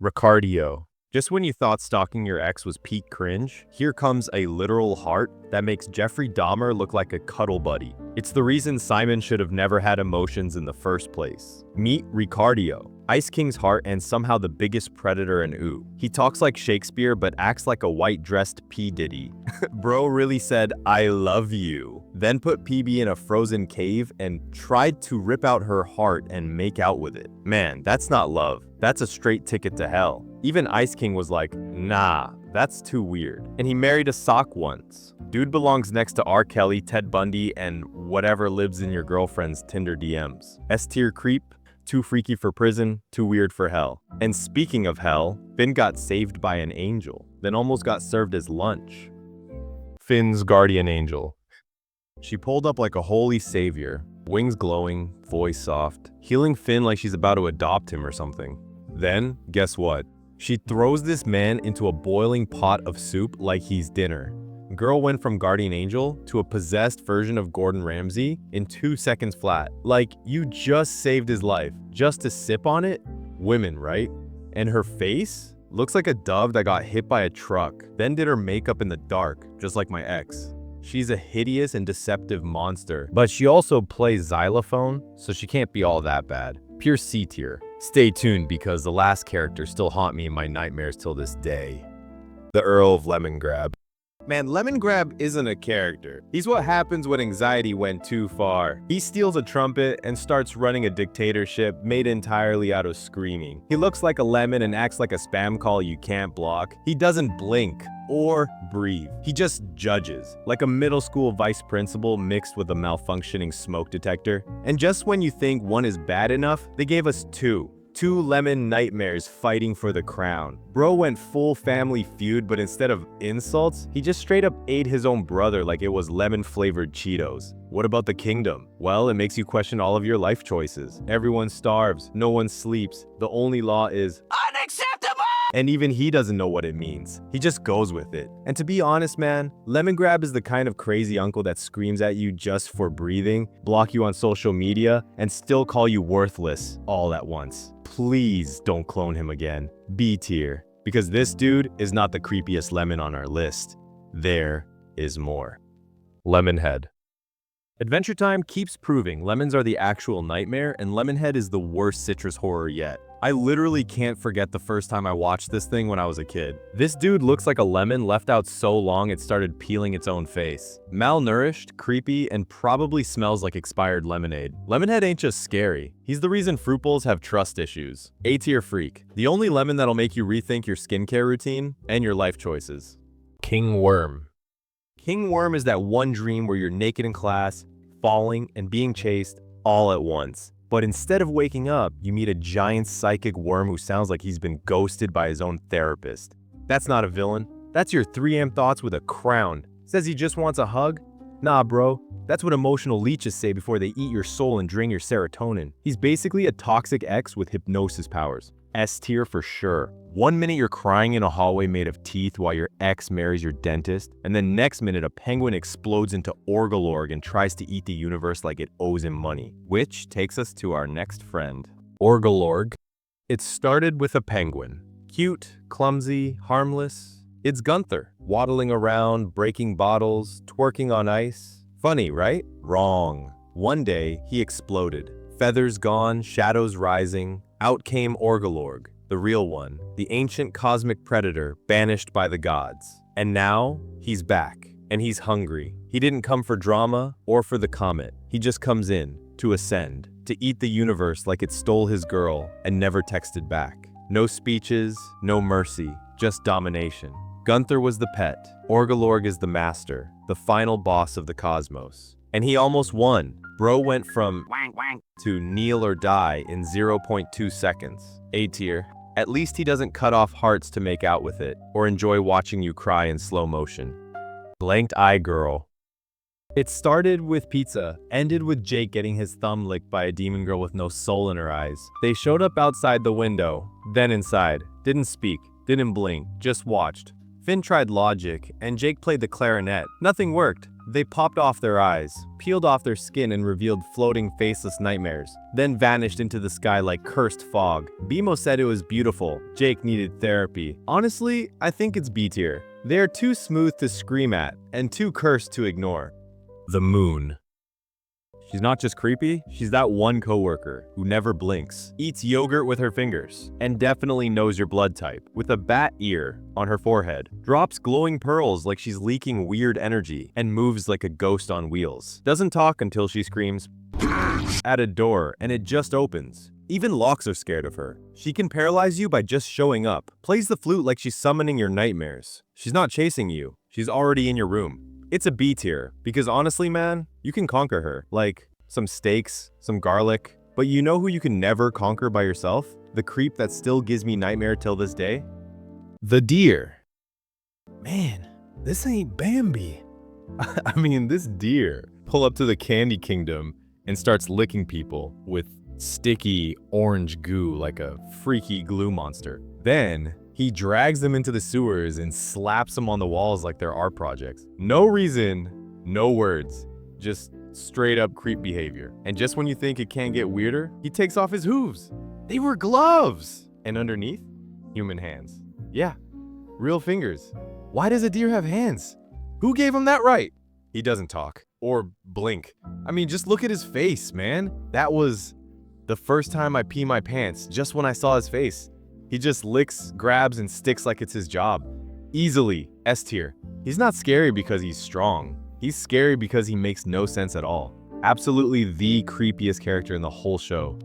Ricardio. Just when you thought stalking your ex was peak cringe, here comes a literal heart that makes Jeffrey Dahmer look like a cuddle buddy. It's the reason Simon should have never had emotions in the first place. Meet Ricardio, Ice King's heart and somehow the biggest predator in OO. He talks like Shakespeare but acts like a white-dressed P. Diddy. Bro really said, "I love you," then put PB in a frozen cave and tried to rip out her heart and make out with it. Man, that's not love. That's a straight ticket to hell. Even Ice King was like, nah, that's too weird. And he married a sock once. Dude belongs next to R. Kelly, Ted Bundy, and whatever lives in your girlfriend's Tinder DMs. S-tier creep, too freaky for prison, too weird for hell. And speaking of hell, Finn got saved by an angel, then almost got served as lunch. Finn's guardian angel. She pulled up like a holy savior, wings glowing, voice soft, healing Finn like she's about to adopt him or something. Then, guess what? She throws this man into a boiling pot of soup like he's dinner. Girl went from guardian angel to a possessed version of Gordon Ramsay in 2 seconds flat. Like, you just saved his life, just to sip on it? Women, right? And her face? Looks like a dove that got hit by a truck, then did her makeup in the dark, just like my ex. She's a hideous and deceptive monster, but she also plays xylophone, so she can't be all that bad. Pure C tier. Stay tuned because the last characters still haunt me in my nightmares till this day. The Earl of Lemongrab. Man, Lemongrab isn't a character. He's what happens when anxiety went too far. He steals a trumpet and starts running a dictatorship made entirely out of screaming. He looks like a lemon and acts like a spam call you can't block. He doesn't blink or breathe. He just judges, like a middle school vice principal mixed with a malfunctioning smoke detector. And just when you think one is bad enough, they gave us two. Two lemon nightmares fighting for the crown. Bro went full family feud, but instead of insults, he just straight up ate his own brother like it was lemon-flavored Cheetos. What about the kingdom? Well, it makes you question all of your life choices. Everyone starves, no one sleeps. The only law is unacceptable! And even he doesn't know what it means. He just goes with it. And to be honest, man, Lemongrab is the kind of crazy uncle that screams at you just for breathing, block you on social media, and still call you worthless all at once. Please don't clone him again. B tier. Because this dude is not the creepiest lemon on our list. There is more. Lemonhead. Adventure Time keeps proving lemons are the actual nightmare, and Lemonhead is the worst citrus horror yet. I literally can't forget the first time I watched this thing when I was a kid. This dude looks like a lemon left out so long it started peeling its own face. Malnourished, creepy, and probably smells like expired lemonade. Lemonhead ain't just scary. He's the reason fruit bowls have trust issues. A-tier freak. The only lemon that'll make you rethink your skincare routine and your life choices. King Worm. King Worm is that one dream where you're naked in class, falling, and being chased all at once. But instead of waking up, you meet a giant psychic worm who sounds like he's been ghosted by his own therapist. That's not a villain. That's your 3am thoughts with a crown. Says he just wants a hug? Nah, bro. That's what emotional leeches say before they eat your soul and drain your serotonin. He's basically a toxic ex with hypnosis powers. S tier for sure. 1 minute you're crying in a hallway made of teeth while your ex marries your dentist, and then next minute a penguin explodes into Orgalorg and tries to eat the universe like it owes him money. Which takes us to our next friend, Orgalorg. It started with a penguin. Cute, clumsy, harmless. It's Gunther, waddling around, breaking bottles, twerking on ice. Funny, right? Wrong. One day, he exploded. Feathers gone, shadows rising. Out came Orgalorg, the real one, the ancient cosmic predator banished by the gods. And now, he's back, and he's hungry. He didn't come for drama or for the comet. He just comes in to ascend, to eat the universe like it stole his girl and never texted back. No speeches, no mercy, just domination. Gunther was the pet. Orgalorg is the master, the final boss of the cosmos. And he almost won. Bro went from wank wank to kneel or die in 0.2 seconds. A tier. At least he doesn't cut off hearts to make out with it, or enjoy watching you cry in slow motion. Blanked Eye Girl. It started with pizza, ended with Jake getting his thumb licked by a demon girl with no soul in her eyes. They showed up outside the window, then inside. Didn't speak, didn't blink, just watched. Finn tried logic, and Jake played the clarinet. Nothing worked. They popped off their eyes, peeled off their skin and revealed floating faceless nightmares, then vanished into the sky like cursed fog. Bimo said it was beautiful. Jake needed therapy. Honestly, I think it's B tier. They are too smooth to scream at, and too cursed to ignore. The moon. She's not just creepy, she's that one coworker who never blinks, eats yogurt with her fingers, and definitely knows your blood type, with a bat ear on her forehead, drops glowing pearls like she's leaking weird energy, and moves like a ghost on wheels. Doesn't talk until she screams at a door and it just opens. Even locks are scared of her. She can paralyze you by just showing up, plays the flute like she's summoning your nightmares. She's not chasing you, she's already in your room. It's a B tier, because honestly, man, you can conquer her. Like, some steaks, some garlic. But you know who you can never conquer by yourself? The creep that still gives me nightmare till this day? The deer. Man, this ain't Bambi. I mean, this deer pull up to the candy kingdom and starts licking people with sticky orange goo like a freaky glue monster. Then he drags them into the sewers and slaps them on the walls like they're art projects. No reason, no words, just straight up creep behavior. And just when you think it can't get weirder, he takes off his hooves. They were gloves! And underneath, human hands. Yeah, real fingers. Why does a deer have hands? Who gave him that right? He doesn't talk or blink. I mean, just look at his face, man. That was the first time I pee my pants, just when I saw his face. He just licks, grabs, and sticks like it's his job. Easily, S tier. He's not scary because he's strong. He's scary because he makes no sense at all. Absolutely the creepiest character in the whole show.